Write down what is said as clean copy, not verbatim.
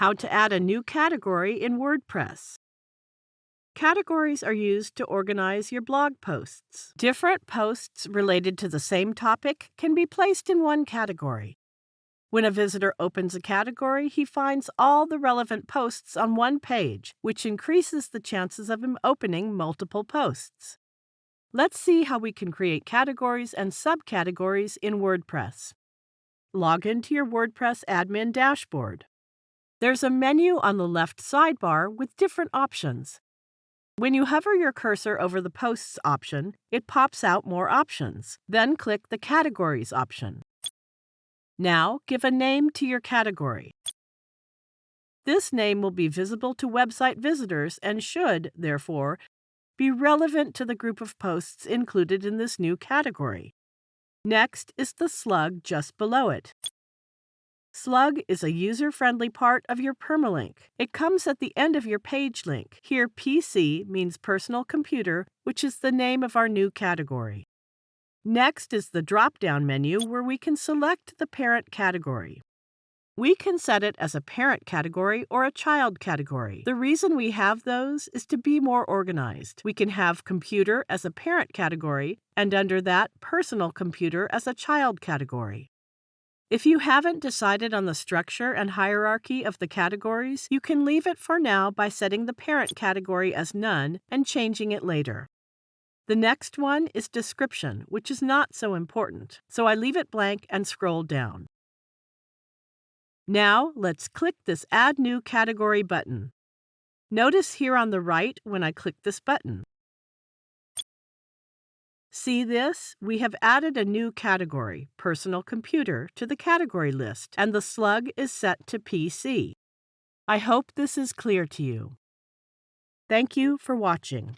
How to add a new category in WordPress. Categories are used to organize your blog posts. Different posts related to the same topic can be placed in one category. When a visitor opens a category, he finds all the relevant posts on one page, which increases the chances of him opening multiple posts. Let's see how we can create categories and subcategories in WordPress. Log into your WordPress admin dashboard. There's a menu on the left sidebar with different options. When you hover your cursor over the Posts option, it pops out more options. Then click the Categories option. Now, give a name to your category. This name will be visible to website visitors and should, therefore, be relevant to the group of posts included in this new category. Next is the slug just below it. Slug is a user-friendly part of your permalink. It comes at the end of your page link. Here, PC means personal computer, which is the name of our new category. Next is the drop-down menu where we can select the parent category. We can set it as a parent category or a child category. The reason we have those is to be more organized. We can have computer as a parent category, and under that, personal computer as a child category. If you haven't decided on the structure and hierarchy of the categories, you can leave it for now by setting the parent category as none and changing it later. The next one is description, which is not so important, so I leave it blank and scroll down. Now, let's click this Add New Category button. Notice here on the right when I click this button. See this? We have added a new category, Personal Computer, to the category list, and the slug is set to PC. I hope this is clear to you. Thank you for watching.